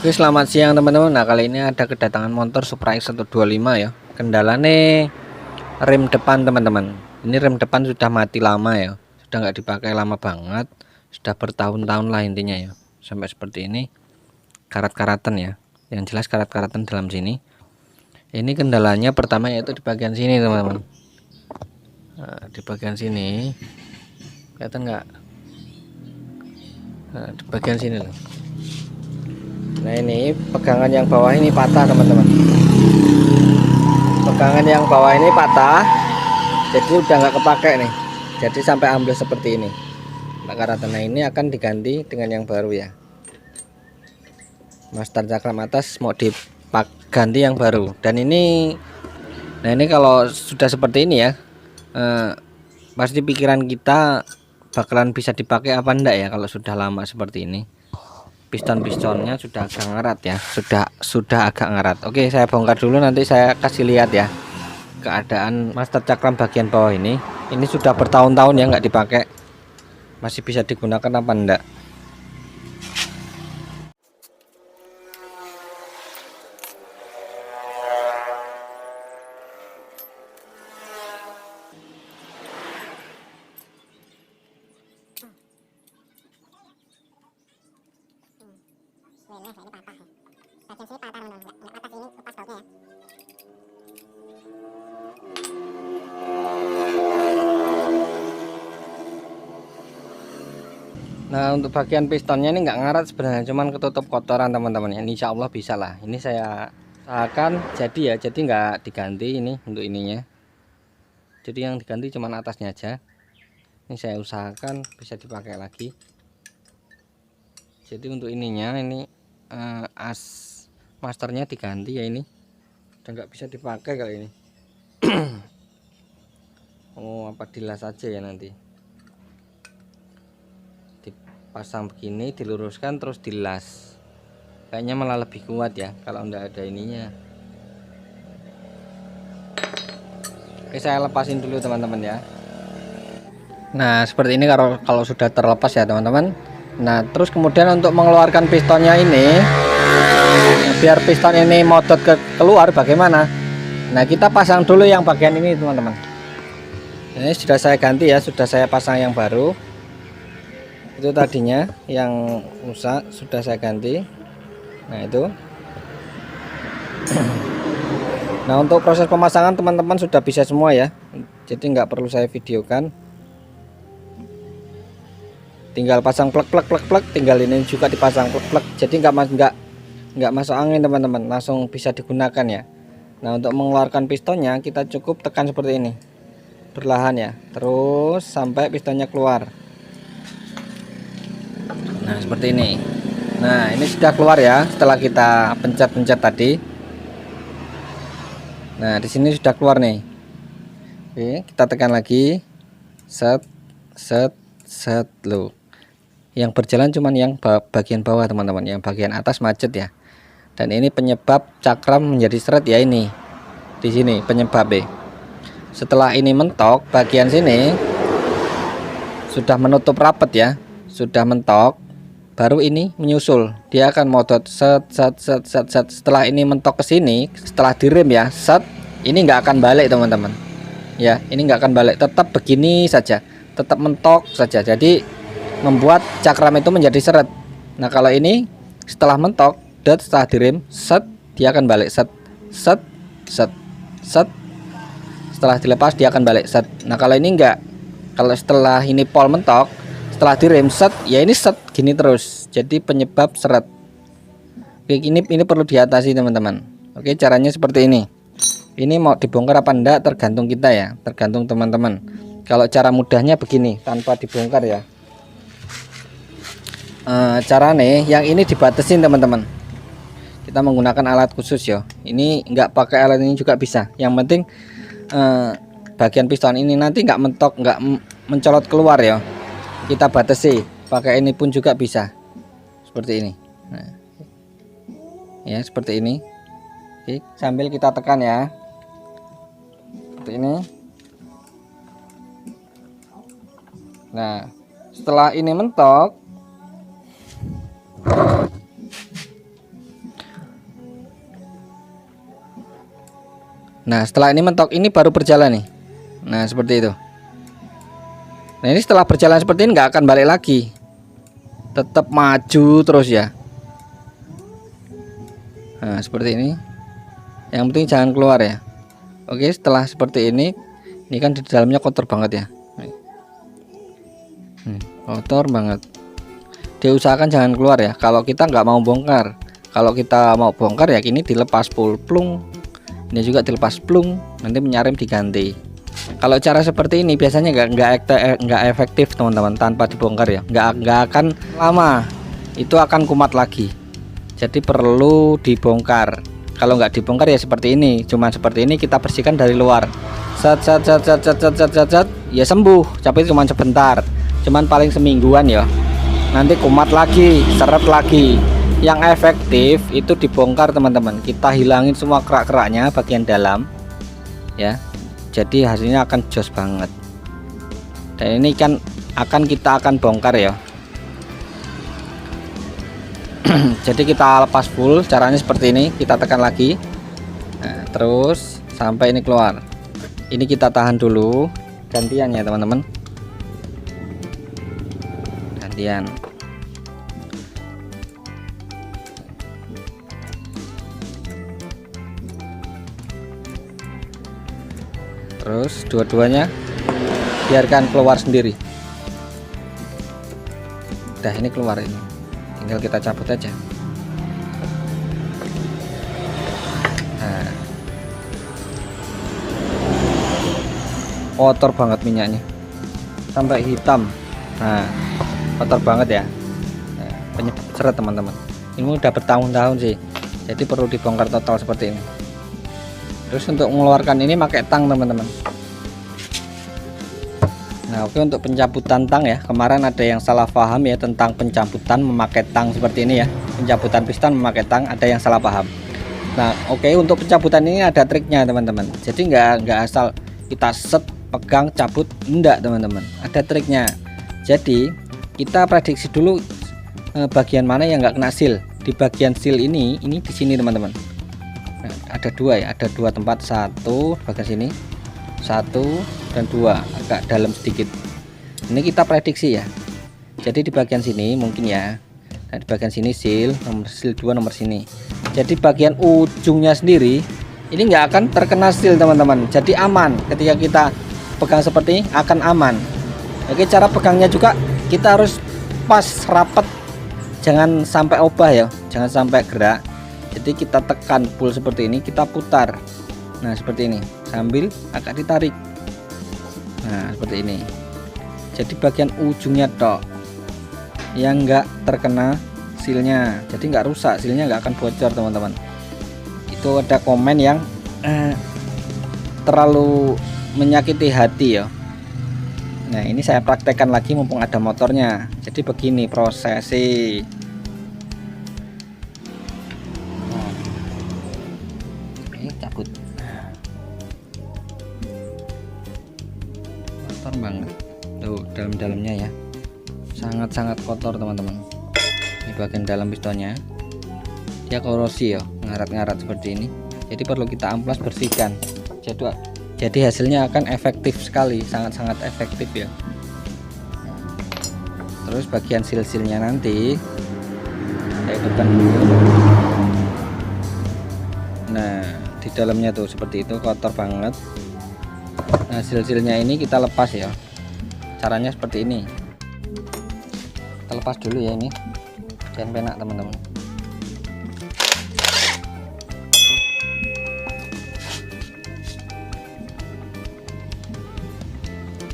Oke, selamat siang teman-teman. Nah, kali ini ada kedatangan motor Supra X125 ya. Kendalanya rem depan teman-teman. Ini rem depan sudah mati lama ya. Sudah nggak dipakai lama banget. Sudah bertahun-tahun lah intinya ya. Sampai seperti ini. Karat-karatan ya. Yang jelas karat-karatan dalam sini. Ini kendalanya pertama yaitu di bagian sini teman-teman. Nah, di bagian sini. Kelihatan nggak? Nah, di bagian sini loh. Nah, ini pegangan yang bawah ini patah teman-teman. Pegangan yang bawah ini patah, jadi udah nggak kepake nih. Jadi sampai ambles seperti ini. Nah, karena ini akan diganti dengan yang baru ya. Master cakram atas mau diganti yang baru. Dan ini, nah ini kalau sudah seperti ini ya, pasti pikiran kita bakalan bisa dipakai apa enggak ya kalau sudah lama seperti ini. Piston-pistonnya sudah agak ngarat ya, sudah agak ngarat. Oke, saya bongkar dulu, nanti saya kasih lihat ya keadaan master cakram bagian bawah ini. Ini sudah bertahun-tahun ya nggak dipakai, masih bisa digunakan apa enggak. Ini patah ya. Bagian sini patah teman-teman, nggak patah sini, lepas bautnya ya. Nah, untuk bagian pistonnya ini nggak ngarat sebenarnya, cuman ketutup kotoran teman-teman. Ini insya Allah bisa lah. Ini saya usahakan jadi ya, jadi nggak diganti ini untuk ininya. Jadi yang diganti cuman atasnya aja. Ini saya usahakan bisa dipakai lagi. Jadi untuk ininya ini as masternya diganti ya, ini udah nggak bisa dipakai kali ini. Oh, apa dilas aja ya, nanti dipasang begini, diluruskan terus dilas, kayaknya malah lebih kuat ya kalau enggak ada ininya. Oke, saya lepasin dulu teman-teman ya. Nah, seperti ini kalau sudah terlepas ya teman-teman. Nah, terus kemudian untuk mengeluarkan pistonnya ini, biar piston ini modot keluar bagaimana? Nah, kita pasang dulu yang bagian ini teman-teman. Ini sudah saya ganti ya, sudah saya pasang yang baru. Itu tadinya yang rusak sudah saya ganti. Nah, itu. Nah, untuk proses pemasangan teman-teman sudah bisa semua ya, jadi nggak perlu saya videokan. Tinggal pasang plek, tinggal ini juga dipasang plek, jadi nggak masuk angin teman-teman, langsung bisa digunakan ya. Nah, untuk mengeluarkan pistonnya kita cukup tekan seperti ini, perlahan ya, terus sampai pistonnya keluar. Nah, seperti ini. Nah, ini sudah keluar ya setelah kita pencet-pencet tadi. Nah, di sini sudah keluar nih. Oke, kita tekan lagi. Set loh. Yang berjalan cuman yang bagian bawah teman-teman, yang bagian atas macet ya. Dan ini penyebab cakram menjadi seret ya, ini di sini penyebabnya. Setelah ini mentok, bagian sini sudah menutup rapat ya, sudah mentok, baru ini menyusul, dia akan modot set. Setelah ini mentok ke sini, setelah direm ya, set, ini nggak akan balik teman-teman ya, ini nggak akan balik, tetap begini saja, tetap mentok saja, jadi membuat cakram itu menjadi seret. Nah, kalau ini setelah mentok, setelah direm, set, dia akan balik set. Setelah dilepas dia akan balik set. Nah, kalau ini enggak, kalau setelah ini pol mentok, setelah direm set, ya ini set gini terus, jadi penyebab seret. Oke, ini perlu diatasi teman-teman. Oke, caranya seperti ini. Ini mau dibongkar apa enggak tergantung kita ya, tergantung teman-teman. Kalau cara mudahnya begini, tanpa dibongkar ya. Cara nih yang ini dibatasin teman-teman, kita menggunakan alat khusus ya. Ini nggak pakai alat ini juga bisa, yang penting bagian piston ini nanti nggak mentok, nggak mencolot keluar ya, kita batasi pakai ini pun juga bisa seperti ini. Nah, ya seperti ini. Oke, sambil kita tekan ya, seperti ini. Nah, setelah ini mentok, Nah setelah ini mentok, ini baru berjalan nih. Nah seperti itu. Nah ini setelah berjalan seperti ini nggak akan balik lagi, tetap maju terus ya. Nah seperti ini. Yang penting jangan keluar ya. Oke, setelah seperti ini kan di dalamnya kotor banget ya. Kotor banget. Diusahakan jangan keluar ya. Kalau kita nggak mau bongkar. Kalau kita mau bongkar ya ini dilepas full plung. Ini juga dilepas plung. Nanti menyarim diganti. Kalau cara seperti ini biasanya nggak efektif teman-teman, tanpa dibongkar ya. Nggak akan lama. Itu akan kumat lagi. Jadi perlu dibongkar. Kalau nggak dibongkar ya seperti ini. Cuman seperti ini kita bersihkan dari luar. Set, ya sembuh. Tapi cuma sebentar. Cuman paling semingguan ya. Nanti kumat lagi, seret lagi. Yang efektif itu dibongkar teman-teman. Kita hilangin semua kerak-keraknya bagian dalam ya. Jadi hasilnya akan jos banget. Dan ini kan kita akan bongkar ya. Jadi kita lepas full, caranya seperti ini. Kita tekan lagi. Nah, terus sampai ini keluar. Ini kita tahan dulu. Gantian ya teman-teman. Gantian. Terus dua-duanya biarkan keluar sendiri. Udah ini keluar ini. Tinggal kita cabut aja. Nah. Kotor banget minyaknya. Sampai hitam. Nah, kotor banget ya. Nah, penyebab seret teman-teman. Ini udah bertahun-tahun sih. Jadi perlu dibongkar total seperti ini. Terus untuk mengeluarkan ini pakai tang teman-teman. Nah oke, untuk pencabutan tang ya, kemarin ada yang salah paham ya tentang pencabutan memakai tang seperti ini ya. Pencabutan piston memakai tang, ada yang salah paham. Nah oke, untuk pencabutan ini ada triknya teman-teman. Jadi nggak asal kita set, pegang, cabut, enggak teman-teman. Ada triknya. Jadi kita prediksi dulu bagian mana yang nggak kena seal. Di bagian seal ini di sini teman-teman. Nah, ada dua ya, ada dua tempat, satu bagian sini, satu dan dua, agak dalam sedikit. Ini kita prediksi ya. Jadi di bagian sini mungkin ya. Nah, di bagian sini seal 2 nomor sini. Jadi bagian ujungnya sendiri ini nggak akan terkena seal teman-teman. Jadi aman. Ketika kita pegang seperti ini akan aman. Oke, cara pegangnya juga kita harus pas rapat. Jangan sampai obah ya, jangan sampai gerak. Jadi kita tekan full seperti ini, kita putar. Nah seperti ini, sambil agak ditarik. Nah seperti ini. Jadi bagian ujungnya tok yang enggak terkena sealnya, jadi nggak rusak, sealnya nggak akan bocor teman-teman. Itu ada komen yang terlalu menyakiti hati ya. Nah ini saya praktekkan lagi mumpung ada motornya. Jadi begini prosesi. Cabut. Kotor banget tuh dalam-dalamnya ya, sangat-sangat kotor teman-teman. Ini bagian dalam pistonnya, dia korosi ya, ngarat-ngarat seperti ini. Jadi perlu kita amplas, bersihkan. Jadi hasilnya akan efektif sekali, sangat-sangat efektif ya. Terus bagian sil-silnya nanti saya tekan dulu. Nah di dalamnya tuh seperti itu, kotor banget. Nah sil-silnya ini kita lepas ya. Caranya seperti ini. Kita lepas dulu ya ini. Jangan penak teman-teman.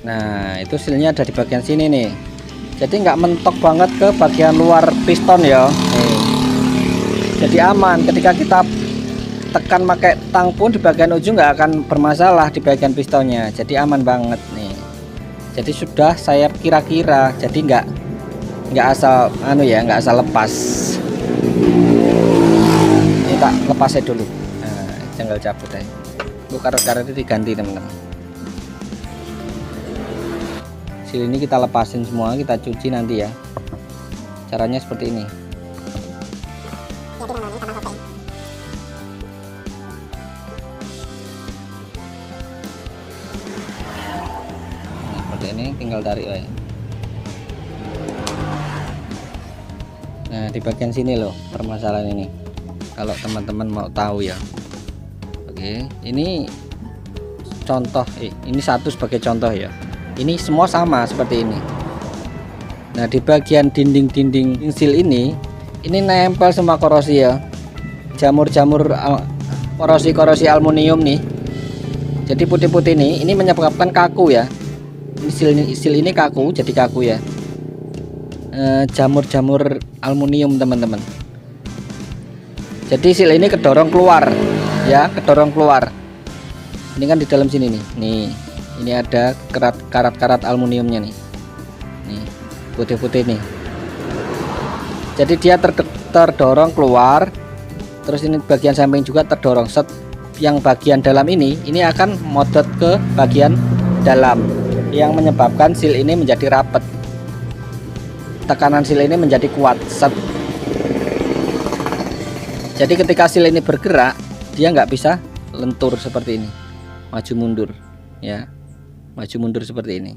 Nah itu silnya ada di bagian sini nih. Jadi nggak mentok banget ke bagian luar piston ya. Nih. Jadi aman ketika kita tekan pakai tang pun di bagian ujung nggak akan bermasalah di bagian pistonnya. Jadi aman banget nih. Jadi sudah saya kira-kira. Jadi nggak asal nggak asal lepas. Ini tak lepasnya dulu. Nah, tinggal cabut aja. Itu karet-karet itu diganti teman-teman. Sil ini kita lepasin semua, kita cuci nanti ya. Caranya seperti ini. tinggal tarik wae. Nah di bagian sini loh permasalahan ini, kalau teman-teman mau tahu ya. Oke, ini contoh, ini satu sebagai contoh ya. Ini semua sama seperti ini. Nah di bagian dinding-dinding seal ini nempel semua korosi ya, jamur-jamur korosi aluminium nih. Jadi putih-putih ini menyebabkan kaku ya. Seal ini kaku, jadi kaku ya. Jamur-jamur aluminium teman-teman. Jadi seal ini kedorong keluar ya, kedorong keluar. Ini kan di dalam sini nih. Ini ada karat-karat aluminiumnya nih. Nih, putih-putih nih. Jadi dia terdorong keluar. Terus ini bagian samping juga terdorong. Yang bagian dalam ini akan modot ke bagian dalam, yang menyebabkan seal ini menjadi rapat. Tekanan seal ini menjadi kuat. Jadi ketika seal ini bergerak, dia nggak bisa lentur seperti ini, maju mundur ya, maju mundur seperti ini.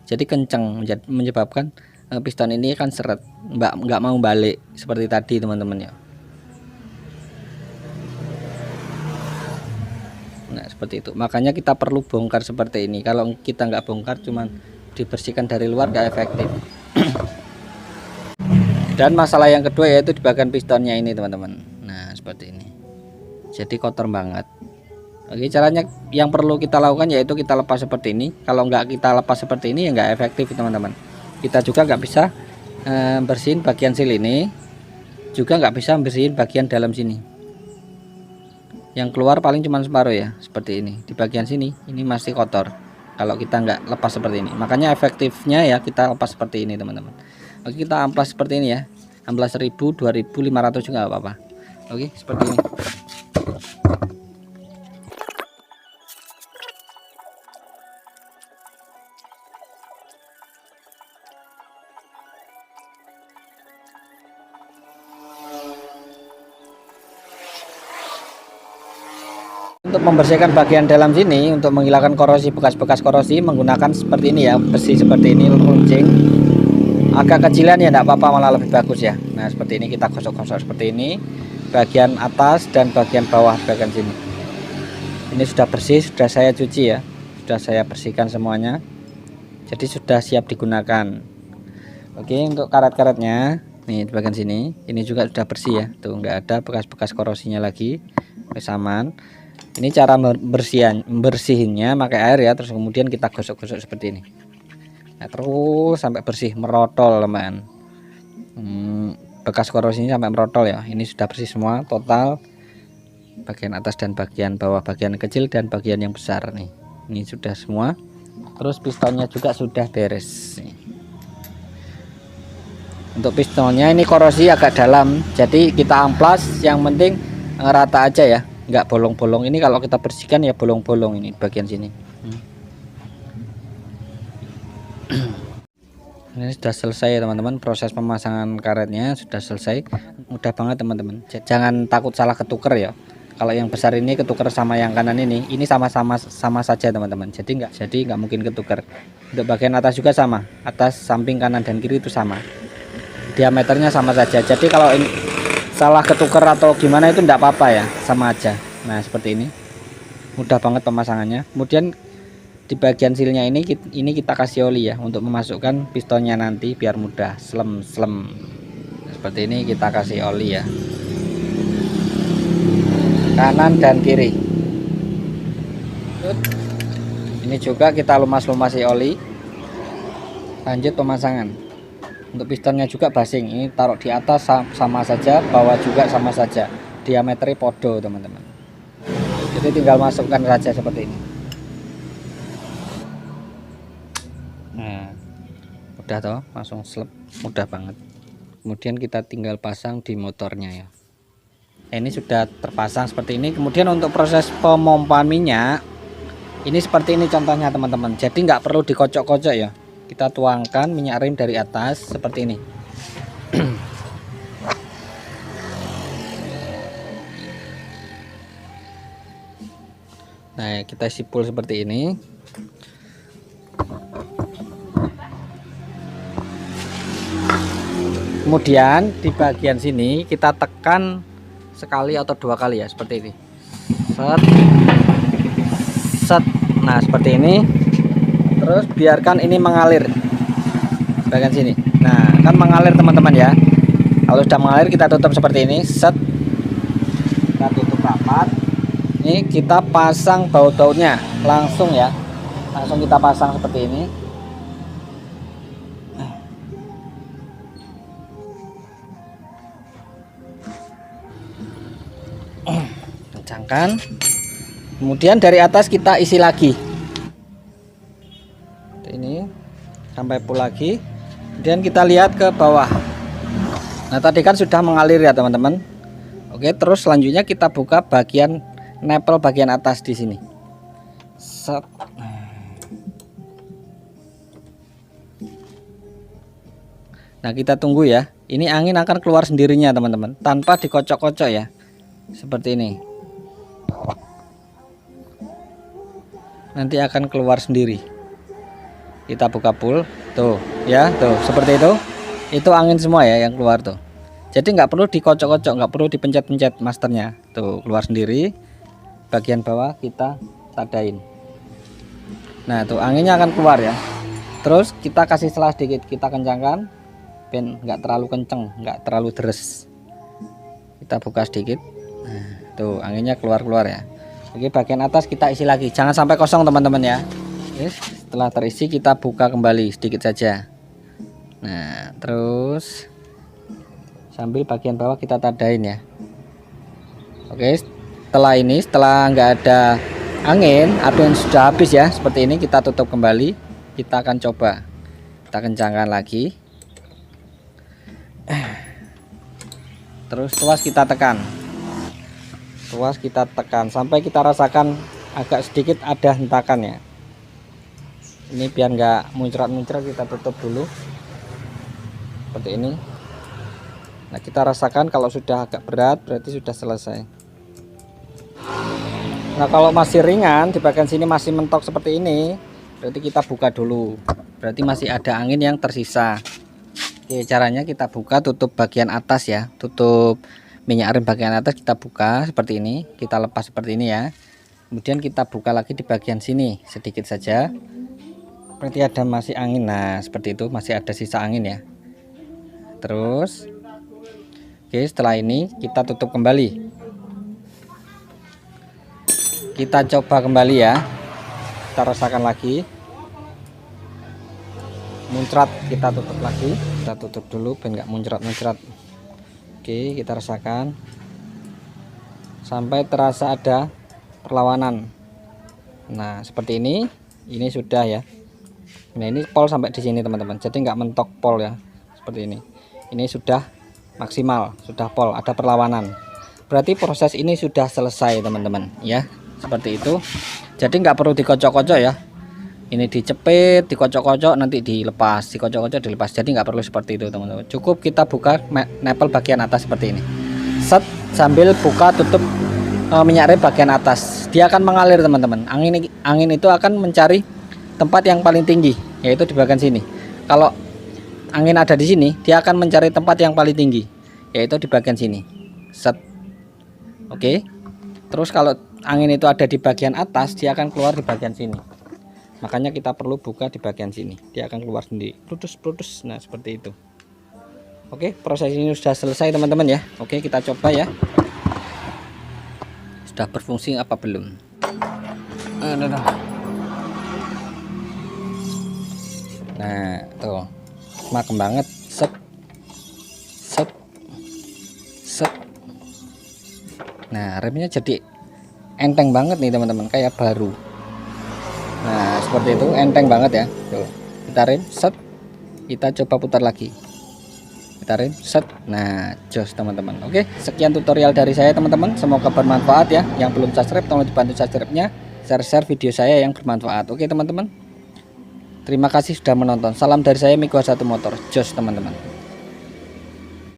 Jadi kencang, menyebabkan piston ini kan seret, nggak mau balik seperti tadi teman-teman ya. Nah seperti itu, makanya kita perlu bongkar seperti ini. Kalau kita nggak bongkar, cuman dibersihkan dari luar, nggak efektif. Dan masalah yang kedua yaitu di bagian pistonnya ini teman-teman. Nah seperti ini, jadi kotor banget. Oke, caranya yang perlu kita lakukan yaitu kita lepas seperti ini. Kalau nggak kita lepas seperti ini ya nggak efektif teman-teman. Kita juga nggak bisa bersihin bagian seal ini, juga nggak bisa bersihin bagian dalam sini. Yang keluar paling cuma separuh ya, seperti ini. Di bagian sini ini masih kotor kalau kita nggak lepas seperti ini. Makanya efektifnya ya kita lepas seperti ini teman-teman. Oke, kita amplas seperti ini ya, amplas 1000, 2500 juga nggak apa-apa. Oke, seperti ini. Untuk membersihkan bagian dalam sini, untuk menghilangkan korosi, bekas-bekas korosi, menggunakan seperti ini ya, besi seperti ini, runcing. Agak kecilan ya enggak apa-apa, malah lebih bagus ya. Nah seperti ini kita gosok-gosok seperti ini, bagian atas dan bagian bawah bagian sini. Ini sudah bersih, sudah saya cuci ya, sudah saya bersihkan semuanya, jadi sudah siap digunakan. Oke, untuk karat-karatnya nih di bagian sini, ini juga sudah bersih ya, tuh nggak ada bekas-bekas korosinya lagi, aman. Ini cara bersihinnya pakai air ya, terus kemudian kita gosok-gosok seperti ini. Nah, terus sampai bersih, merotol teman. Bekas korosinya sampai merotol ya. Ini sudah bersih semua total, bagian atas dan bagian bawah, bagian kecil dan bagian yang besar nih. Ini sudah semua. Terus pistonnya juga sudah beres nih. Untuk pistonnya ini korosi agak dalam, jadi kita amplas, yang penting ngerata aja ya, nggak bolong-bolong. Ini kalau kita bersihkan ya bolong-bolong ini bagian sini. Ini sudah selesai teman-teman, proses pemasangan karetnya sudah selesai, mudah banget teman-teman. Jangan takut salah ketuker ya. Kalau yang besar ini ketuker sama yang kanan ini sama saja teman-teman. Jadi nggak mungkin ketuker. Untuk bagian atas juga sama, atas samping kanan dan kiri itu sama, diameternya sama saja. Jadi kalau ini salah ketuker atau gimana itu enggak apa-apa ya, sama aja. Nah seperti ini, mudah banget pemasangannya. Kemudian di bagian silnya ini kita kasih oli ya, untuk memasukkan pistonnya nanti biar mudah slem. Seperti ini kita kasih oli ya, kanan dan kiri. Ini juga kita lumasi oli. Lanjut pemasangan. Untuk pistonnya juga basing, ini taruh di atas sama saja, bawah juga sama saja, diameternya podo teman-teman. Jadi tinggal masukkan saja seperti ini. Nah udah toh, langsung slep, mudah banget. Kemudian kita tinggal pasang di motornya ya. Ini sudah terpasang seperti ini. Kemudian untuk proses pemompaan minyak ini seperti ini contohnya teman-teman. Jadi nggak perlu dikocok-kocok ya, kita tuangkan minyak rem dari atas seperti ini. Nah kita sipul seperti ini. Kemudian di bagian sini kita tekan sekali atau 2 kali ya, seperti ini. Set, set. Nah seperti ini. Terus biarkan ini mengalir bagian sini. Nah kan mengalir teman-teman ya. Kalau sudah mengalir kita tutup seperti ini. Set, kita tutup rapat. Ini kita pasang baut-bautnya langsung ya, langsung kita pasang seperti ini. Kencangkan. Kemudian dari atas kita isi lagi ini sampai full lagi. Kemudian kita lihat ke bawah. Nah tadi kan sudah mengalir ya teman-teman. Oke, terus selanjutnya kita buka bagian nempel bagian atas di sini. Set. Nah kita tunggu ya. Ini angin akan keluar sendirinya teman-teman, tanpa dikocok-kocok ya. Seperti ini. Nanti akan keluar sendiri. Kita buka full, tuh ya, tuh seperti itu. Itu angin semua ya yang keluar tuh. Jadi nggak perlu dikocok-kocok, nggak perlu dipencet-pencet masternya. Tuh keluar sendiri. Bagian bawah kita tadain. Nah tuh anginnya akan keluar ya. Terus kita kasih selah sedikit, kita kencangkan, biar nggak terlalu kenceng, nggak terlalu deres. Kita buka sedikit. Nah, tuh anginnya keluar ya. Oke, bagian atas kita isi lagi, jangan sampai kosong teman-teman ya. Oke, setelah terisi kita buka kembali sedikit saja. Nah terus sambil bagian bawah kita tadain ya. Oke, setelah ini, setelah nggak ada angin atau yang sudah habis ya seperti ini, kita tutup kembali. Kita akan coba, kita kencangkan lagi. Terus tuas kita tekan, tuas kita tekan sampai kita rasakan agak sedikit ada hentakan ya. Ini biar nggak muncrat-muncrat, kita tutup dulu seperti ini. Nah kita rasakan kalau sudah agak berat berarti sudah selesai. Nah kalau masih ringan di bagian sini masih mentok seperti ini, berarti kita buka dulu, berarti masih ada angin yang tersisa. Oke, caranya kita buka tutup bagian atas ya, tutup minyak rem bagian atas kita buka seperti ini, kita lepas seperti ini ya. Kemudian kita buka lagi di bagian sini sedikit saja, berarti ada masih angin. Nah seperti itu, masih ada sisa angin ya. Terus oke, setelah ini kita tutup kembali, kita coba kembali ya, kita rasakan lagi. Muncrat kita tutup lagi, kita tutup dulu biar nggak muncrat-muncrat. Oke, kita rasakan sampai terasa ada perlawanan. Nah seperti ini sudah ya. Nah ini pol sampai di sini teman-teman, jadi nggak mentok pol ya, seperti ini. Ini sudah maksimal, sudah pol, ada perlawanan. Berarti proses ini sudah selesai teman-teman ya, seperti itu. Jadi nggak perlu dikocok-kocok ya. Ini dicepit, dikocok-kocok, nanti dilepas, dikocok-kocok, dilepas. Jadi nggak perlu seperti itu teman-teman. Cukup kita buka nempel bagian atas seperti ini. Set, sambil buka tutup minyak rem bagian atas. Dia akan mengalir teman-teman. Angin itu akan mencari tempat yang paling tinggi, yaitu di bagian sini. Kalau angin ada di sini, dia akan mencari tempat yang paling tinggi, yaitu di bagian sini. Set. Oke. Terus kalau angin itu ada di bagian atas, dia akan keluar di bagian sini. Makanya kita perlu buka di bagian sini, dia akan keluar sendiri, putus. Nah seperti itu. Oke, proses ini sudah selesai teman-teman ya. Oke, kita coba ya, sudah berfungsi apa belum. Nah tuh makem banget. Set set set. Nah remnya jadi enteng banget nih teman-teman, kayak baru. Nah seperti itu, enteng banget ya. Tuh, kita rem, set, kita coba putar lagi, kita rem, set. Nah jos teman-teman. Oke, sekian tutorial dari saya teman-teman, semoga bermanfaat ya. Yang belum subscribe tolong dibantu subscribe-nya, share video saya yang bermanfaat. Oke teman-teman, terima kasih sudah menonton. Salam dari saya Migo 1 Motor, jos teman-teman.